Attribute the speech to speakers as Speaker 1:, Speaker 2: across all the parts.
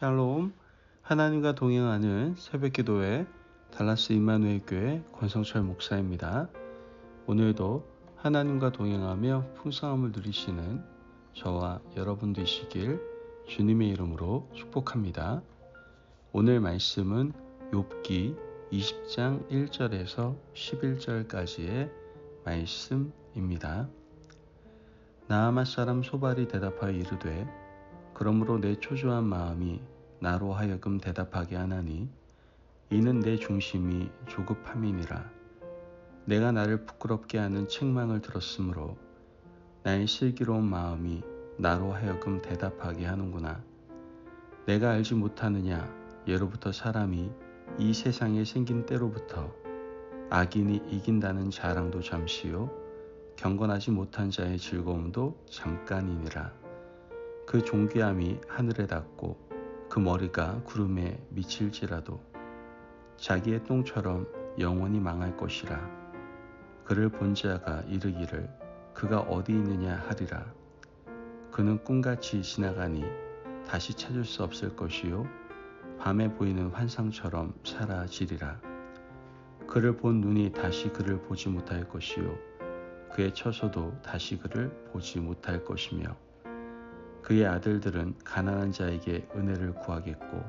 Speaker 1: 샬롬, 하나님과 동행하는 새벽기도회 달라스 임마누엘 교회 권성철 목사입니다. 오늘도 하나님과 동행하며 풍성함을 누리시는 저와 여러분 되시길 주님의 이름으로 축복합니다. 오늘 말씀은 욥기 20장 1절에서 11절까지의 말씀입니다. 나아맛 사람 소발이 대답하여 이르되 그러므로 내 초조한 마음이 나로 하여금 대답하게 하나니 이는 내 중심이 조급함이니라. 내가 나를 부끄럽게 하는 책망을 들었으므로 나의 슬기로운 마음이 나로 하여금 대답하게 하는구나. 내가 알지 못하느냐. 예로부터 사람이 이 세상에 생긴 때로부터 악인이 이긴다는 자랑도 잠시요 경건하지 못한 자의 즐거움도 잠깐이니라. 그 존귀함이 하늘에 닿고 그 머리가 구름에 미칠지라도 자기의 똥처럼 영원히 망할 것이라. 그를 본 자가 이르기를 그가 어디 있느냐 하리라. 그는 꿈같이 지나가니 다시 찾을 수 없을 것이요 밤에 보이는 환상처럼 사라지리라. 그를 본 눈이 다시 그를 보지 못할 것이요 그의 처소도 다시 그를 보지 못할 것이며 그의 아들들은 가난한 자에게 은혜를 구하겠고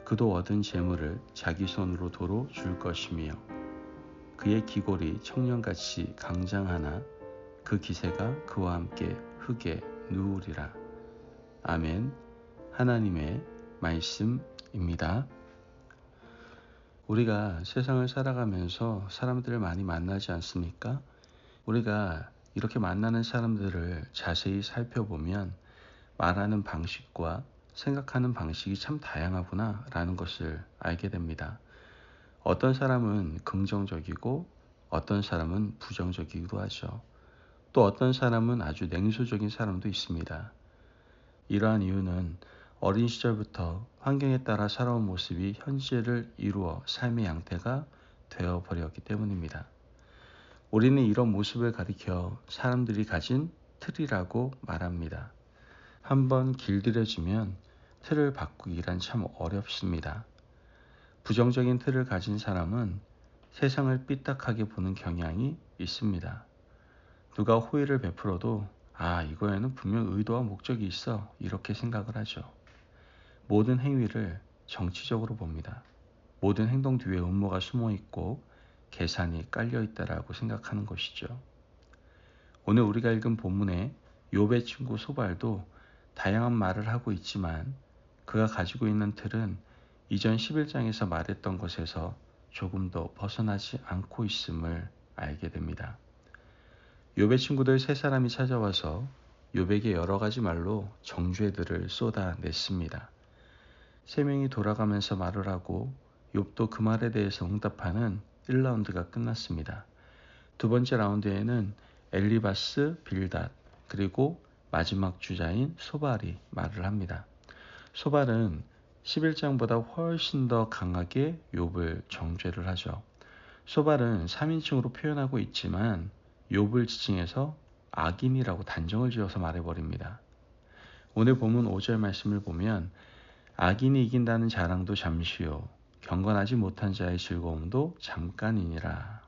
Speaker 1: 그도 얻은 재물을 자기 손으로 도로 줄 것이며 그의 기골이 청년같이 강장하나 그 기세가 그와 함께 흙에 누우리라. 아멘. 하나님의 말씀입니다. 우리가 세상을 살아가면서 사람들을 많이 만나지 않습니까? 우리가 이렇게 만나는 사람들을 자세히 살펴보면 말하는 방식과 생각하는 방식이 참 다양하구나 라는 것을 알게 됩니다. 어떤 사람은 긍정적이고 어떤 사람은 부정적이기도 하죠. 또 어떤 사람은 아주 냉소적인 사람도 있습니다. 이러한 이유는 어린 시절부터 환경에 따라 살아온 모습이 현재를 이루어 삶의 양태가 되어버렸기 때문입니다. 우리는 이런 모습을 가리켜 사람들이 가진 틀이라고 말합니다. 한번 길들여지면 틀을 바꾸기란 참 어렵습니다. 부정적인 틀을 가진 사람은 세상을 삐딱하게 보는 경향이 있습니다. 누가 호의를 베풀어도 이거에는 분명 의도와 목적이 있어 이렇게 생각을 하죠. 모든 행위를 정치적으로 봅니다. 모든 행동 뒤에 음모가 숨어 있고 계산이 깔려 있다라고 생각하는 것이죠. 오늘 우리가 읽은 본문의 욥의 친구 소발도 다양한 말을 하고 있지만 그가 가지고 있는 틀은 이전 11장에서 말했던 것에서 조금 더 벗어나지 않고 있음을 알게 됩니다. 욥의 친구들 세 사람이 찾아와서 욥에게 여러 가지 말로 정죄들을 쏟아냈습니다. 세 명이 돌아가면서 말을 하고 욥도 그 말에 대해서 응답하는 1라운드가 끝났습니다. 두 번째 라운드에는 엘리바스, 빌닷 그리고 마지막 주자인 소발이 말을 합니다. 소발은 11장보다 훨씬 더 강하게 욥을 정죄를 하죠. 소발은 3인칭으로 표현하고 있지만 욥을 지칭해서 악인이라고 단정을 지어서 말해버립니다. 오늘 본문 5절 말씀을 보면 악인이 이긴다는 자랑도 잠시요 경건하지 못한 자의 즐거움도 잠깐이니라.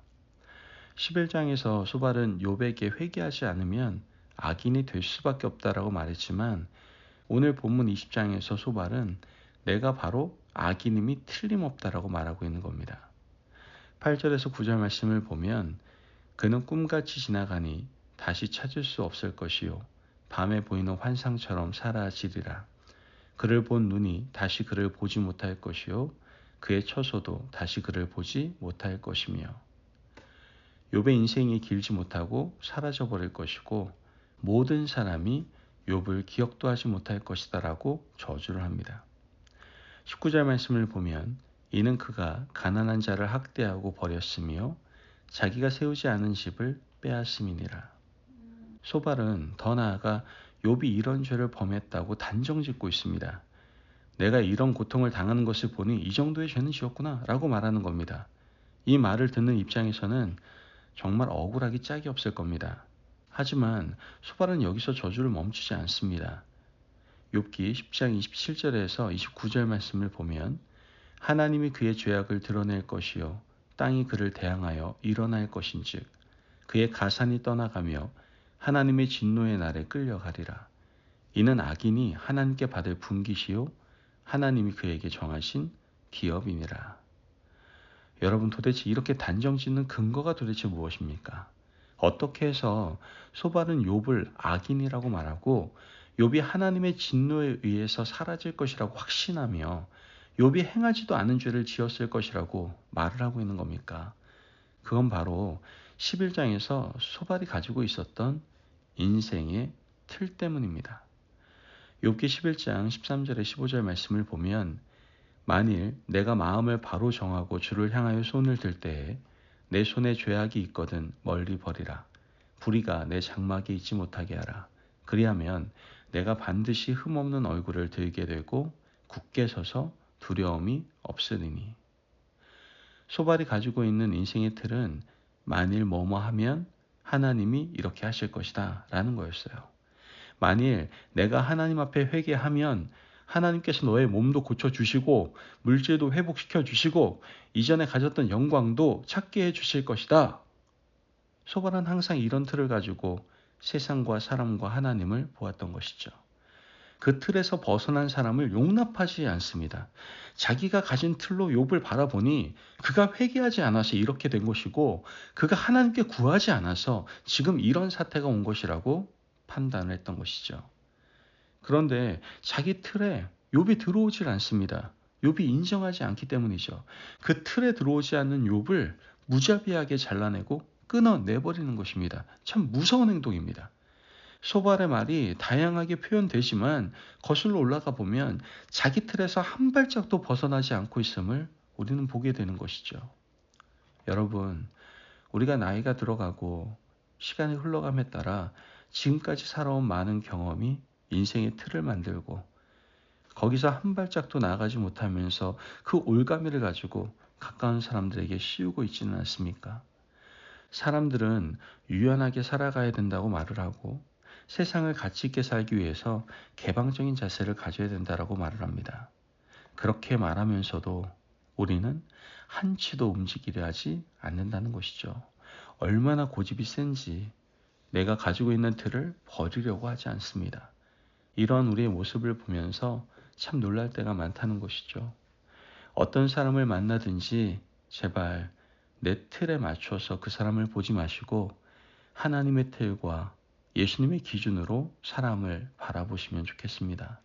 Speaker 1: 11장에서 소발은 욥에게 회개하지 않으면 악인이 될 수밖에 없다라고 말했지만 오늘 본문 20장에서 소발은 내가 바로 악인임이 틀림없다라고 말하고 있는 겁니다. 8절에서 9절 말씀을 보면 그는 꿈같이 지나가니 다시 찾을 수 없을 것이요 밤에 보이는 환상처럼 사라지리라. 그를 본 눈이 다시 그를 보지 못할 것이요 그의 처소도 다시 그를 보지 못할 것이며 욥의 인생이 길지 못하고 사라져 버릴 것이고 모든 사람이 욥을 기억도 하지 못할 것이다 라고 저주를 합니다. 19절 말씀을 보면 이는 그가 가난한 자를 학대하고 버렸으며 자기가 세우지 않은 집을 빼앗음이니라. 소발은 더 나아가 욥이 이런 죄를 범했다고 단정짓고 있습니다. 내가 이런 고통을 당하는 것을 보니 이 정도의 죄는 지었구나 라고 말하는 겁니다. 이 말을 듣는 입장에서는 정말 억울하기 짝이 없을 겁니다. 하지만 소발은 여기서 저주를 멈추지 않습니다. 욥기 10장 27절에서 29절 말씀을 보면 하나님이 그의 죄악을 드러낼 것이요 땅이 그를 대항하여 일어날 것인즉 그의 가산이 떠나가며 하나님의 진노의 날에 끌려가리라. 이는 악인이 하나님께 받을 분깃이요 하나님이 그에게 정하신 기업이니라. 여러분, 도대체 이렇게 단정짓는 근거가 도대체 무엇입니까? 어떻게 해서 소발은 욥을 악인이라고 말하고 욥이 하나님의 진노에 의해서 사라질 것이라고 확신하며 욥이 행하지도 않은 죄를 지었을 것이라고 말을 하고 있는 겁니까? 그건 바로 11장에서 소발이 가지고 있었던 인생의 틀 때문입니다. 욥기 11장 13절에 15절 말씀을 보면 만일 내가 마음을 바로 정하고 주를 향하여 손을 들 때에 내 손에 죄악이 있거든 멀리 버리라. 불의가 내 장막에 있지 못하게 하라. 그리하면 내가 반드시 흠없는 얼굴을 들게 되고 굳게 서서 두려움이 없으리니. 소발이 가지고 있는 인생의 틀은 만일 뭐뭐 하면 하나님이 이렇게 하실 것이다 라는 거였어요. 만일 내가 하나님 앞에 회개하면 하나님께서 너의 몸도 고쳐주시고 물질도 회복시켜 주시고 이전에 가졌던 영광도 찾게 해주실 것이다. 소발은 항상 이런 틀을 가지고 세상과 사람과 하나님을 보았던 것이죠. 그 틀에서 벗어난 사람을 용납하지 않습니다. 자기가 가진 틀로 욥을 바라보니 그가 회개하지 않아서 이렇게 된 것이고 그가 하나님께 구하지 않아서 지금 이런 사태가 온 것이라고 판단을 했던 것이죠. 그런데 자기 틀에 욥이 들어오질 않습니다. 욥이 인정하지 않기 때문이죠. 그 틀에 들어오지 않는 욥을 무자비하게 잘라내고 끊어내버리는 것입니다. 참 무서운 행동입니다. 소발의 말이 다양하게 표현되지만 거슬러 올라가 보면 자기 틀에서 한 발짝도 벗어나지 않고 있음을 우리는 보게 되는 것이죠. 여러분, 우리가 나이가 들어가고 시간이 흘러감에 따라 지금까지 살아온 많은 경험이 인생의 틀을 만들고 거기서 한 발짝도 나아가지 못하면서 그 올가미를 가지고 가까운 사람들에게 씌우고 있지는 않습니까? 사람들은 유연하게 살아가야 된다고 말을 하고 세상을 가치 있게 살기 위해서 개방적인 자세를 가져야 된다고 말을 합니다. 그렇게 말하면서도 우리는 한치도 움직이려 하지 않는다는 것이죠. 얼마나 고집이 센지 내가 가지고 있는 틀을 버리려고 하지 않습니다. 이런 우리의 모습을 보면서 참 놀랄 때가 많다는 것이죠. 어떤 사람을 만나든지 제발 내 틀에 맞춰서 그 사람을 보지 마시고 하나님의 틀과 예수님의 기준으로 사람을 바라보시면 좋겠습니다.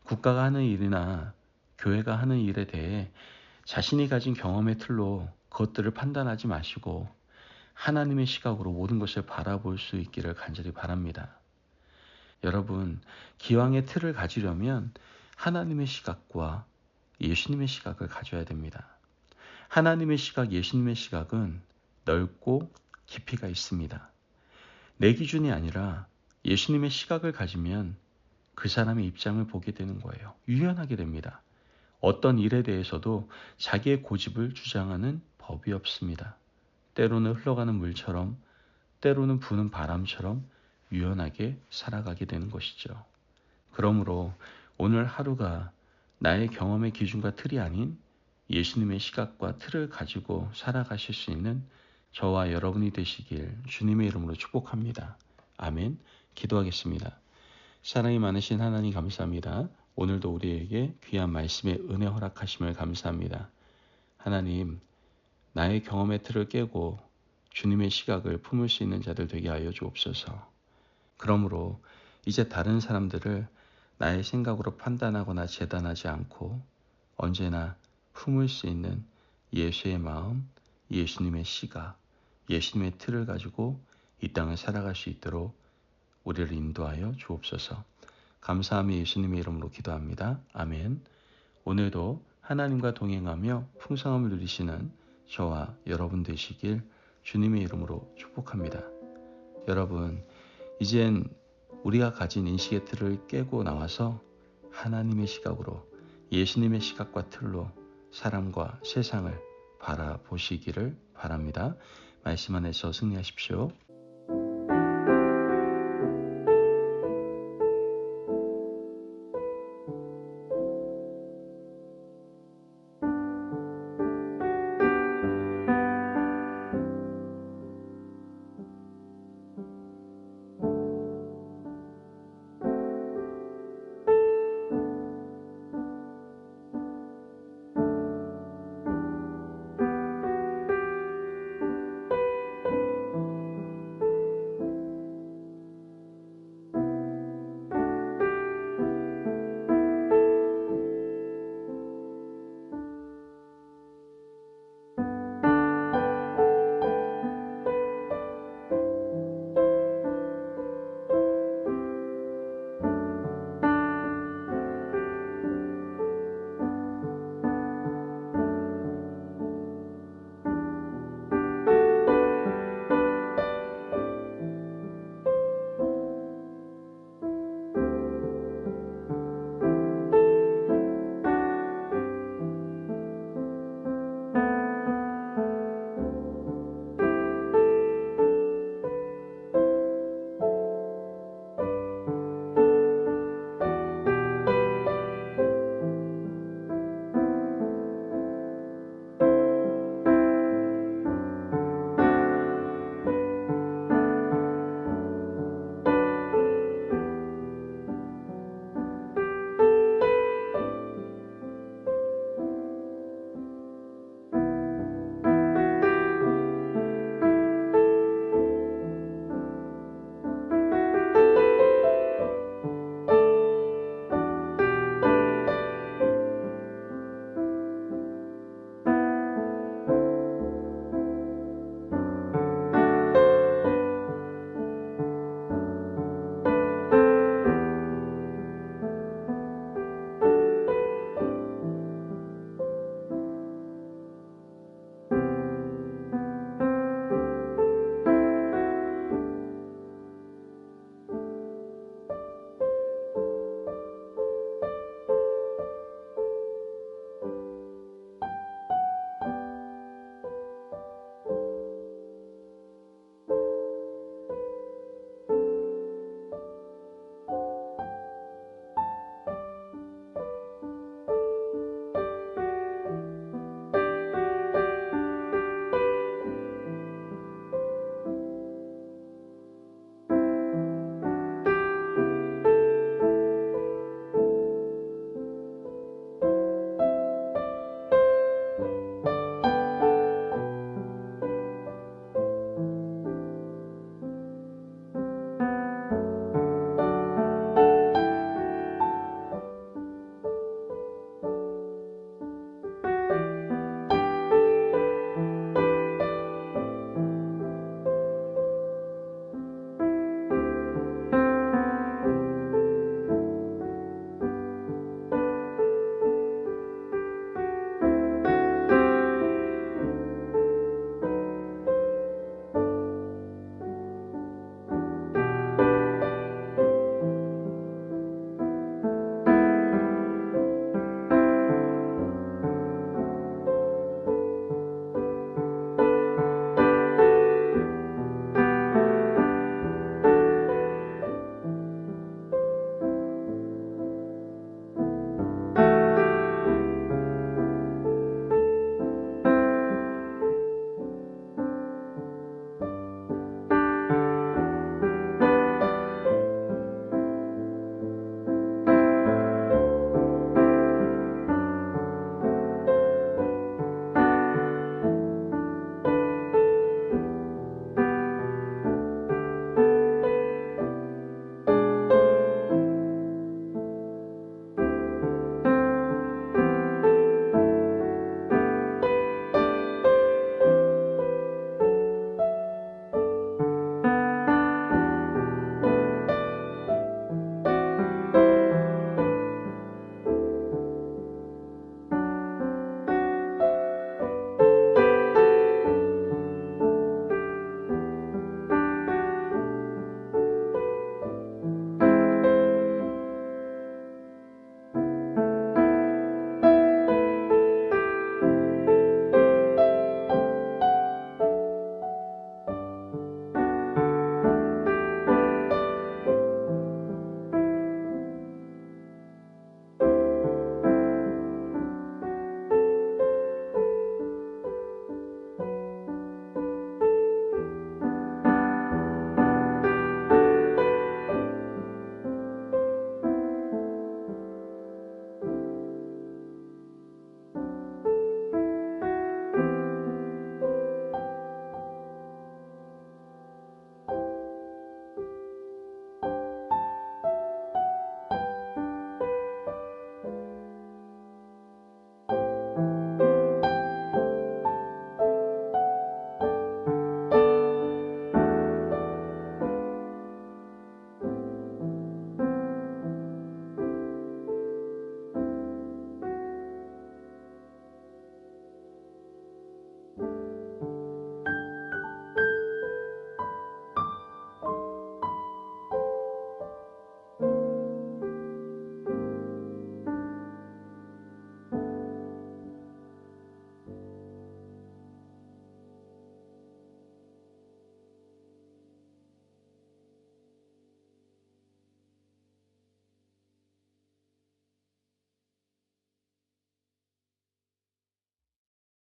Speaker 1: 국가가 하는 일이나 교회가 하는 일에 대해 자신이 가진 경험의 틀로 그것들을 판단하지 마시고 하나님의 시각으로 모든 것을 바라볼 수 있기를 간절히 바랍니다. 여러분, 기왕의 틀을 가지려면 하나님의 시각과 예수님의 시각을 가져야 됩니다. 하나님의 시각, 예수님의 시각은 넓고 깊이가 있습니다. 내 기준이 아니라 예수님의 시각을 가지면 그 사람의 입장을 보게 되는 거예요. 유연하게 됩니다. 어떤 일에 대해서도 자기의 고집을 주장하는 법이 없습니다. 때로는 흘러가는 물처럼, 때로는 부는 바람처럼 유연하게 살아가게 되는 것이죠. 그러므로 오늘 하루가 나의 경험의 기준과 틀이 아닌 예수님의 시각과 틀을 가지고 살아가실 수 있는 저와 여러분이 되시길 주님의 이름으로 축복합니다. 아멘. 기도하겠습니다. 사랑이 많으신 하나님 감사합니다. 오늘도 우리에게 귀한 말씀의 은혜 허락하심을 감사합니다. 하나님, 나의 경험의 틀을 깨고 주님의 시각을 품을 수 있는 자들 되게 하여 주옵소서. 그러므로 이제 다른 사람들을 나의 생각으로 판단하거나 재단하지 않고 언제나 품을 수 있는 예수의 마음, 예수님의 시각, 예수님의 틀을 가지고 이 땅을 살아갈 수 있도록 우리를 인도하여 주옵소서. 감사하며 예수님의 이름으로 기도합니다. 아멘. 오늘도 하나님과 동행하며 풍성함을 누리시는 저와 여러분 되시길 주님의 이름으로 축복합니다. 여러분, 이젠 우리가 가진 인식의 틀을 깨고 나와서 하나님의 시각으로 예수님의 시각과 틀로 사람과 세상을 바라보시기를 바랍니다. 말씀 안에서 승리하십시오.